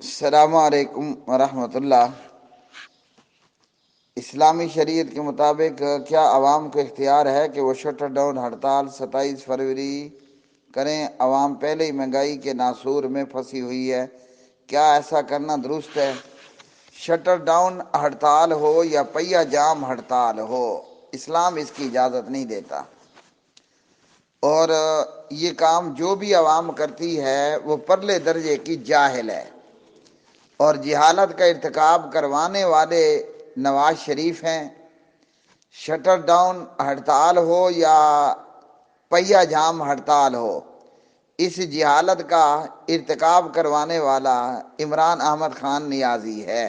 السلام علیکم ورحمۃ اللہ۔ اسلامی شریعت کے مطابق کیا عوام کو اختیار ہے کہ وہ شٹر ڈاؤن ہڑتال 27 فروری کریں؟ عوام پہلے ہی مہنگائی کے ناسور میں پھنسی ہوئی ہے، کیا ایسا کرنا درست ہے؟ شٹر ڈاؤن ہڑتال ہو یا پہیہ جام ہڑتال ہو، اسلام اس کی اجازت نہیں دیتا، اور یہ کام جو بھی عوام کرتی ہے وہ پرلے درجے کی جاہل ہے، اور جہالت کا ارتکاب کروانے والے نواز شریف ہیں۔ شٹر ڈاؤن ہڑتال ہو یا پہیہ جام ہڑتال ہو، اس جہالت کا ارتکاب کروانے والا عمران احمد خان نیازی ہے۔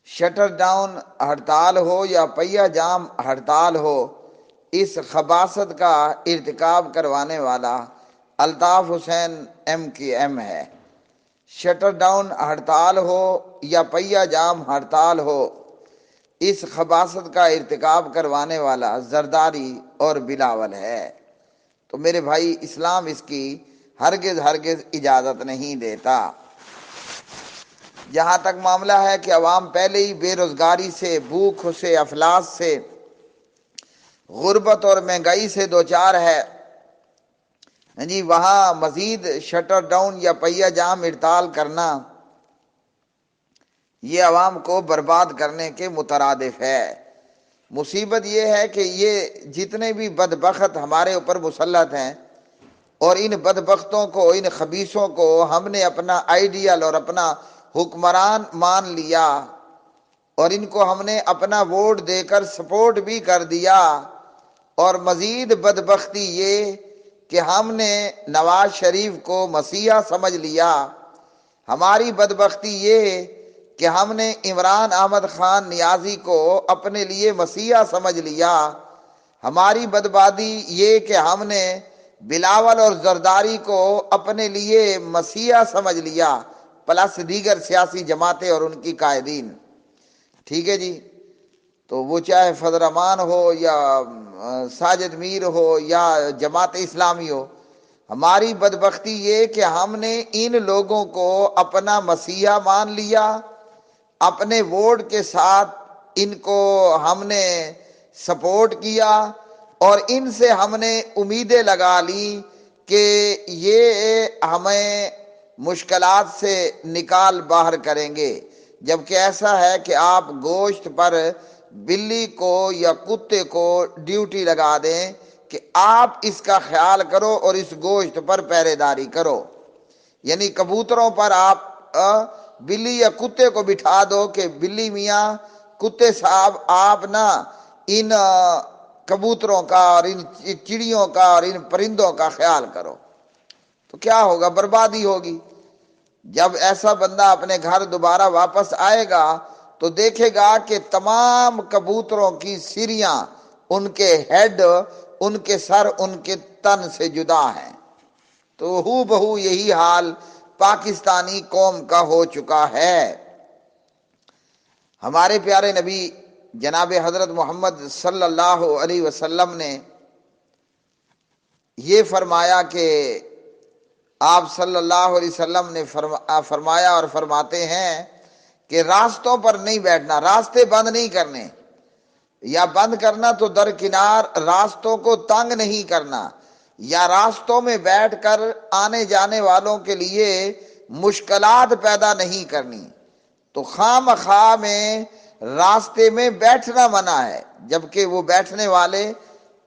شٹر ڈاؤن ہڑتال ہو یا پہیہ جام ہڑتال ہو، اس خباثت کا ارتکاب کروانے والا الطاف حسین MKM ہے۔ شٹر ڈاؤن ہڑتال ہو یا پہیہ جام ہڑتال ہو، اس خباثت کا ارتکاب کروانے والا زرداری اور بلاول ہے۔ تو میرے بھائی، اسلام اس کی ہرگز اجازت نہیں دیتا۔ جہاں تک معاملہ ہے کہ عوام پہلے ہی بے روزگاری سے، بھوک سے، افلاس سے، غربت اور مہنگائی سے دوچار ہے، وہاں مزید شٹر ڈاؤن یا پہیہ جام ہڑتال کرنا یہ عوام کو برباد کرنے کے مترادف ہے۔ مصیبت یہ ہے کہ یہ جتنے بھی بدبخت ہمارے اوپر مسلط ہیں، اور ان بدبختوں کو، ان خبیثوں کو ہم نے اپنا آئیڈیل اور اپنا حکمران مان لیا، اور ان کو ہم نے اپنا ووٹ دے کر سپورٹ بھی کر دیا، اور مزید بدبختی یہ کہ ہم نے نواز شریف کو مسیحا سمجھ لیا۔ ہماری بدبختی یہ کہ ہم نے عمران احمد خان نیازی کو اپنے لیے مسیحا سمجھ لیا۔ ہماری بدبادی یہ کہ ہم نے بلاول اور زرداری کو اپنے لیے مسیحا سمجھ لیا، پلس دیگر سیاسی جماعتیں اور ان کی قائدین۔ ٹھیک ہے جی، تو وہ چاہے فضل رحمان ہو یا ساجد میر ہو یا جماعت اسلامی ہو، ہماری بدبختی یہ کہ ہم نے ان لوگوں کو اپنا مسیحا مان لیا، اپنے ووٹ کے ساتھ ان کو ہم نے سپورٹ کیا، اور ان سے ہم نے امیدیں لگا لی کہ یہ ہمیں مشکلات سے نکال باہر کریں گے، جبکہ ایسا ہے کہ آپ گوشت پر بلی کو یا کتے کو ڈیوٹی لگا دیں کہ آپ اس کا خیال کرو اور اس گوشت پر پہرے داری کرو۔ یعنی کبوتروں پر آپ بلی یا کتے کو بٹھا دو کہ بلی میاں، کتے صاحب، آپ نا ان کبوتروں کا اور ان چڑیوں کا اور ان پرندوں کا خیال کرو، تو کیا ہوگا؟ بربادی ہوگی۔ جب ایسا بندہ اپنے گھر دوبارہ واپس آئے گا تو دیکھے گا کہ تمام کبوتروں کی سریاں، ان کے ہیڈ، ان کے سر، ان کے تن سے جدا ہیں۔ تو ہو بہو یہی حال پاکستانی قوم کا ہو چکا ہے۔ ہمارے پیارے نبی جناب حضرت محمد صلی اللہ علیہ وسلم نے یہ فرمایا کہ آپ صلی اللہ علیہ وسلم نے فرمایا اور فرماتے ہیں کہ راستوں پر نہیں بیٹھنا، راستے بند نہیں کرنے، یا بند کرنا تو درکنار راستوں کو تنگ نہیں کرنا، یا راستوں میں بیٹھ کر آنے جانے والوں کے لیے مشکلات پیدا نہیں کرنی۔ تو خام خواہ میں راستے میں بیٹھنا منع ہے، جبکہ وہ بیٹھنے والے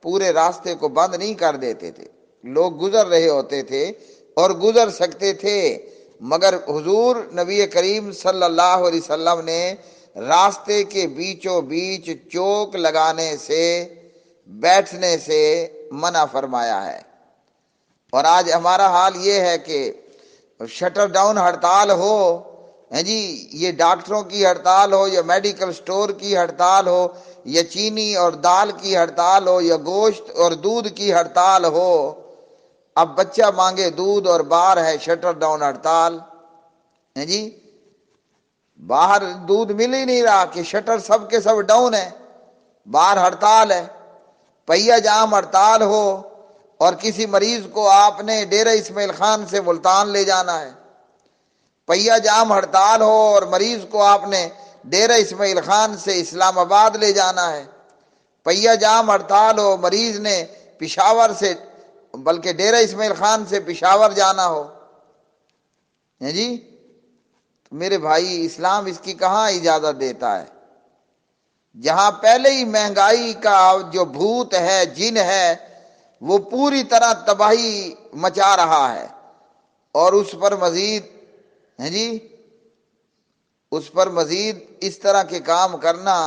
پورے راستے کو بند نہیں کر دیتے تھے، لوگ گزر رہے ہوتے تھے اور گزر سکتے تھے، مگر حضور نبی کریم صلی اللہ علیہ وسلم نے راستے کے بیچوں بیچ چوک لگانے سے، بیٹھنے سے منع فرمایا ہے۔ اور آج ہمارا حال یہ ہے کہ شٹر ڈاؤن ہڑتال ہو، یہ ڈاکٹروں کی ہڑتال ہو یا میڈیکل سٹور کی ہڑتال ہو، یا چینی اور دال کی ہڑتال ہو، یا گوشت اور دودھ کی ہڑتال ہو، اب بچہ مانگے دودھ اور باہر ہے شٹر ڈاؤن ہڑتال۔ باہر دودھ مل ہی نہیں رہا کہ شٹر سب کے سب ڈاؤن ہے، باہر ہڑتال ہے۔ پہیہ جام ہڑتال ہو اور کسی مریض کو آپ نے ڈیرہ اسماعیل خان سے ملتان لے جانا ہے، پہیا جام ہڑتال ہو اور مریض کو آپ نے ڈیرہ اسماعیل خان سے اسلام آباد لے جانا ہے، پہیا جام ہڑتال ہو، مریض نے پشاور سے بلکہ ڈیرہ اسماعیل خان سے پشاور جانا ہو، ہیں جی، تو میرے بھائی اسلام اس کی کہاں اجازت دیتا ہے؟ جہاں پہلے ہی مہنگائی کا جو بھوت ہے، جن ہے، وہ پوری طرح تباہی مچا رہا ہے، اور اس پر مزید، ہیں جی، اس پر مزید اس طرح کے کام کرنا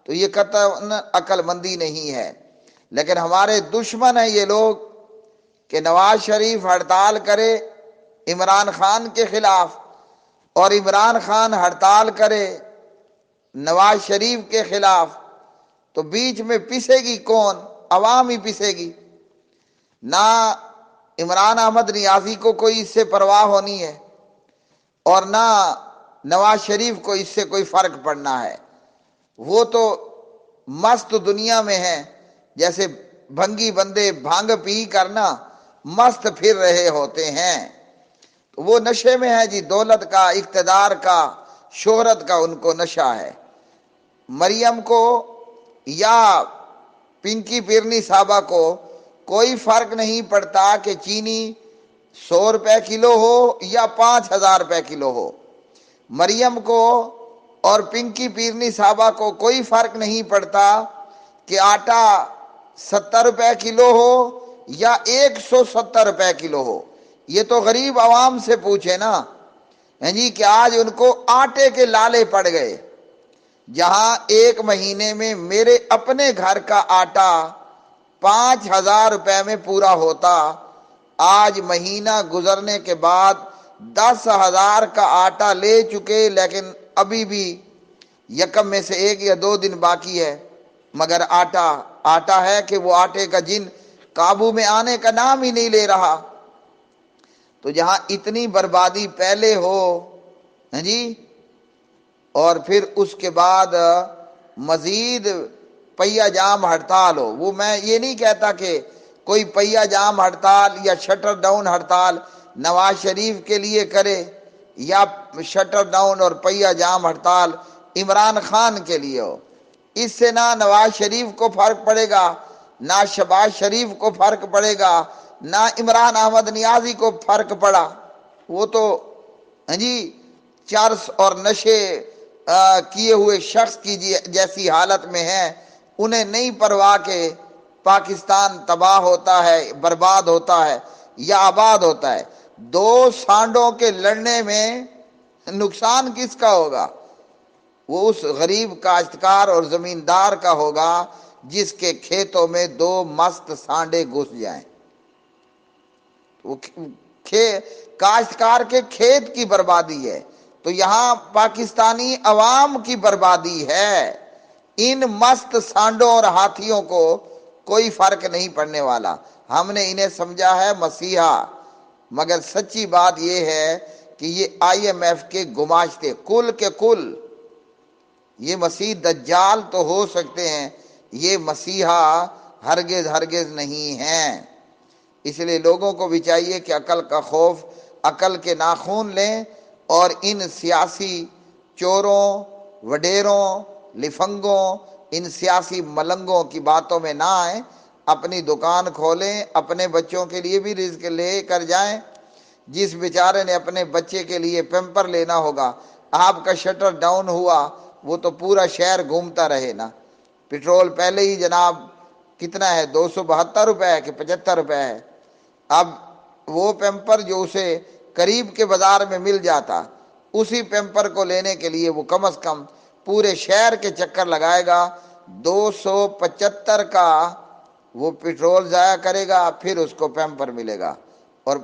تو یہ قطعاً عقل مندی نہیں ہے۔ لیکن ہمارے دشمن ہیں یہ لوگ کہ نواز شریف ہڑتال کرے عمران خان کے خلاف، اور عمران خان ہڑتال کرے نواز شریف کے خلاف، تو بیچ میں پسے گی کون؟ عوام ہی پسے گی۔ نہ عمران احمد نیازی کو کوئی اس سے پرواہ ہونی ہے، اور نہ نواز شریف کو اس سے کوئی فرق پڑنا ہے۔ وہ تو مست دنیا میں ہیں، جیسے بھنگی بندے بھانگ پی کرنا مست پھر رہے ہوتے ہیں، وہ نشے میں ہے جی، دولت کا، اقتدار کا، شہرت کا ان کو نشہ ہے۔ مریم کو یا پنکی پیرنی صاحبہ کو کوئی فرق نہیں پڑتا کہ چینی 100 روپے کلو ہو یا 5,000 روپے کلو ہو۔ مریم کو اور پنکی پیرنی صاحبہ کو کوئی فرق نہیں پڑتا کہ آٹا 70 روپے کلو ہو یا 170 روپے کلو ہو۔ یہ تو غریب عوام سے پوچھے نا، جی، کہ آج ان کو آٹے کے لالے پڑ گئے۔ جہاں ایک مہینے میں میرے اپنے گھر کا آٹا 5,000 روپے میں پورا ہوتا، آج مہینہ گزرنے کے بعد 10,000 کا آٹا لے چکے، لیکن ابھی بھی یکم میں سے 1 یا 2 دن باقی ہے، مگر آٹا ہے کہ وہ آٹے کا جن قابو میں آنے کا نام ہی نہیں لے رہا۔ تو جہاں اتنی بربادی پہلے ہو، ہیں جی، اور پھر اس کے بعد مزید پہیا جام ہڑتال ہو، وہ میں یہ نہیں کہتا کہ کوئی پہیا جام ہڑتال یا شٹر ڈاؤن ہڑتال نواز شریف کے لیے کرے، یا شٹر ڈاؤن اور پہیا جام ہڑتال عمران خان کے لیے ہو۔ اس سے نہ نواز شریف کو فرق پڑے گا، نہ شہباز شریف کو فرق پڑے گا، نہ عمران احمد نیازی کو فرق پڑا۔ وہ تو جی چرس اور نشے کیے ہوئے شخص کی جیسی حالت میں ہیں، انہیں نہیں پرواہ کہ پاکستان تباہ ہوتا ہے، برباد ہوتا ہے یا آباد ہوتا ہے۔ 2 سانڈوں کے لڑنے میں نقصان کس کا ہوگا؟ وہ اس غریب کاشتکار اور زمیندار کا ہوگا جس کے کھیتوں میں 2 مست سانڈے گھس جائیں۔ وہ کاشتکار کے کھیت کی بربادی ہے، تو یہاں پاکستانی عوام کی بربادی ہے۔ ان مست سانڈوں اور ہاتھیوں کو کوئی فرق نہیں پڑنے والا۔ ہم نے انہیں سمجھا ہے مسیحا، مگر سچی بات یہ ہے کہ یہ IMF کے گماشتے کل کے کل، یہ مسیح دجال تو ہو سکتے ہیں، یہ مسیحا ہرگز نہیں ہیں۔ اس لیے لوگوں کو بھی چاہیے کہ عقل کا خوف، عقل کے ناخون لیں، اور ان سیاسی چوروں، وڈیروں، لفنگوں، ان سیاسی ملنگوں کی باتوں میں نہ آئیں، اپنی دکان کھولیں، اپنے بچوں کے لیے بھی رزق لے کر جائیں۔ جس بیچارے نے اپنے بچے کے لیے پیمپر لینا ہوگا، آپ کا شٹر ڈاؤن ہوا، وہ تو پورا شہر گھومتا رہے نا۔ پٹرول پہلے ہی جناب کتنا ہے، 272 روپے ہے کہ 75 روپے ہے۔ اب وہ پیمپر جو اسے قریب کے بازار میں مل جاتا، اسی پیمپر کو لینے کے لیے وہ کم از کم پورے شہر کے چکر لگائے گا، 275 کا وہ پٹرول ضائع کرے گا، پھر اس کو پیمپر ملے گا، اور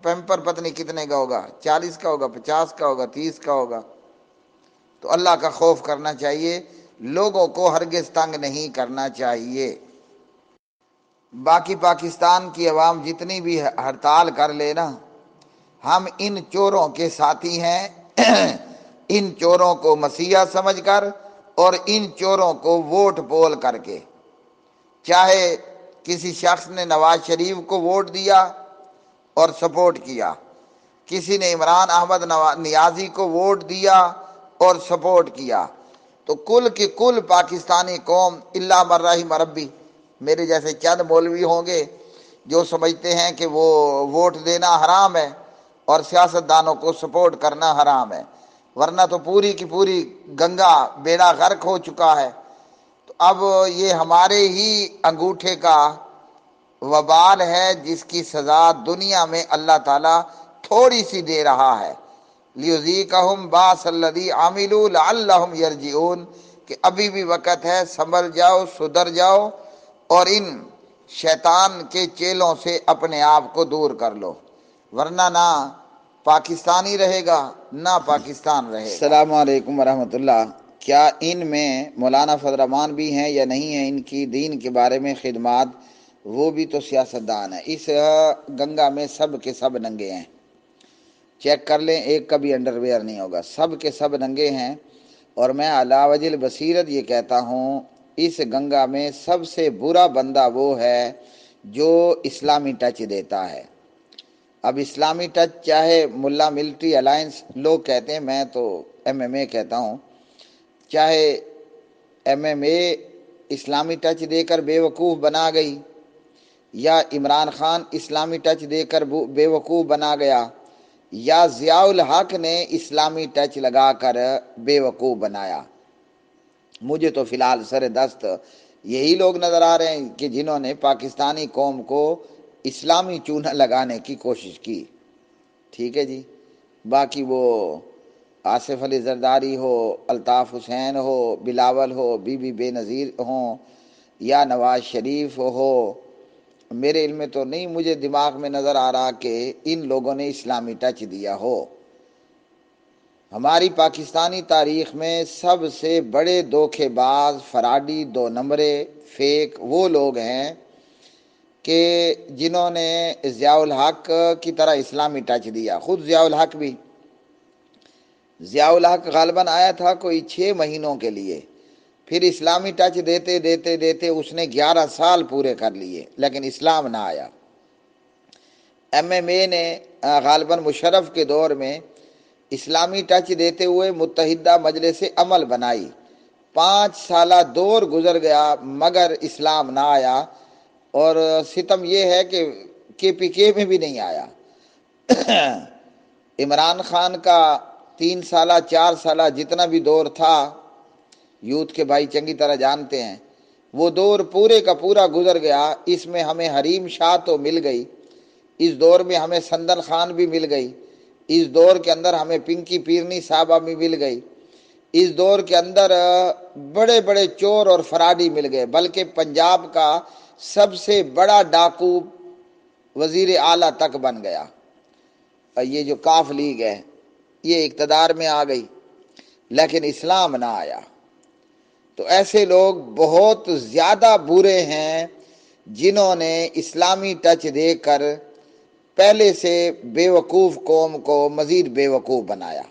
پیمپر پتہ کتنے کا ہوگا، 40 کا ہوگا، 50 کا ہوگا، 30 کا ہوگا۔ تو اللہ کا خوف کرنا چاہیے، لوگوں کو ہرگز تنگ نہیں کرنا چاہیے۔ باقی پاکستان کی عوام جتنی بھی ہڑتال کر لے نا، ہم ان چوروں کے ساتھی ہیں، ان چوروں کو مسیحا سمجھ کر اور ان چوروں کو ووٹ پول کر کے۔ چاہے کسی شخص نے نواز شریف کو ووٹ دیا اور سپورٹ کیا، کسی نے عمران احمد نیازی کو ووٹ دیا اور سپورٹ کیا، تو کل کی کل پاکستانی قوم الا من رحم ربی، میرے جیسے چند مولوی ہوں گے جو سمجھتے ہیں کہ وہ ووٹ دینا حرام ہے اور سیاستدانوں کو سپورٹ کرنا حرام ہے، ورنہ تو پوری کی پوری گنگا بیڑا غرق ہو چکا ہے۔ تو اب یہ ہمارے ہی انگوٹھے کا وبال ہے جس کی سزا دنیا میں اللہ تعالیٰ تھوڑی سی دے رہا ہے، لیذیقہم باس الذی عملوا لعلہم یرجعون، کہ ابھی بھی وقت ہے، سنبھل جاؤ، سدھر جاؤ اور ان شیطان کے چیلوں سے اپنے آپ کو دور کر لو، ورنہ نہ پاکستانی رہے گا نہ پاکستان رہے گا۔ السلام علیکم ورحمۃ اللہ۔ کیا ان میں مولانا فضل الرحمان بھی ہیں یا نہیں ہیں؟ ان کی دین کے بارے میں خدمات، وہ بھی تو سیاستدان ہیں۔ اس گنگا میں سب کے سب ننگے ہیں، چیک کر لیں، ایک کا بھی انڈر ویئر نہیں ہوگا، سب کے سب ننگے ہیں۔ اور میں علی وجہ البصیرت یہ کہتا ہوں، اس گنگا میں سب سے برا بندہ وہ ہے جو اسلامی ٹچ دیتا ہے۔ اب اسلامی ٹچ چاہے ملا ملٹری الائنس لوگ کہتے ہیں، میں تو MMA کہتا ہوں، چاہے MMA اسلامی ٹچ دے کر بے وقوف بنا گئی، یا عمران خان اسلامی ٹچ دے کر بے وقوف بنا گیا، یا ضیاء الحق نے اسلامی ٹچ لگا کر بے وقوف بنایا۔ مجھے تو فی الحال سر دست یہی لوگ نظر آ رہے ہیں کہ جنہوں نے پاکستانی قوم کو اسلامی چونہ لگانے کی کوشش کی۔ ٹھیک ہے جی، باقی وہ آصف علی زرداری ہو، الطاف حسین ہو، بلاول ہو، بی بی بے نظیر ہوں، یا نواز شریف ہو، میرے علم میں تو نہیں، مجھے دماغ میں نظر آ رہا کہ ان لوگوں نے اسلامی ٹچ دیا ہو۔ ہماری پاکستانی تاریخ میں سب سے بڑے دھوکے باز، فراڈی، دو نمبرے، فیک وہ لوگ ہیں کہ جنہوں نے ضیاء الحق کی طرح اسلامی ٹچ دیا۔ خود ضیاء الحق بھی، ضیاء الحق غالباً آیا تھا کوئی 6 مہینوں کے لیے، پھر اسلامی ٹچ دیتے دیتے دیتے اس نے 11 سال پورے کر لیے لیکن اسلام نہ آیا۔ MMA نے غالباً مشرف کے دور میں اسلامی ٹچ دیتے ہوئے متحدہ مجلس عمل بنائی، 5 سالہ دور گزر گیا مگر اسلام نہ آیا، اور ستم یہ ہے کہ KPK میں بھی نہیں آیا۔ عمران خان کا 3 سالہ 4 سالہ جتنا بھی دور تھا، یوتھ کے بھائی چنگی طرح جانتے ہیں، وہ دور پورے کا پورا گزر گیا۔ اس میں ہمیں حریم شاہ تو مل گئی، اس دور میں ہمیں سندن خان بھی مل گئی، اس دور کے اندر ہمیں پنکی پیرنی صاحبہ بھی مل گئی، اس دور کے اندر بڑے بڑے چور اور فراڈی مل گئے، بلکہ پنجاب کا سب سے بڑا ڈاکو وزیر اعلیٰ تک بن گیا۔ یہ جو کاف لیگ ہے یہ اقتدار میں آ گئی لیکن اسلام نہ آیا۔ تو ایسے لوگ بہت زیادہ برے ہیں جنہوں نے اسلامی ٹچ دے کر پہلے سے بے وقوف قوم کو مزید بے وقوف بنایا۔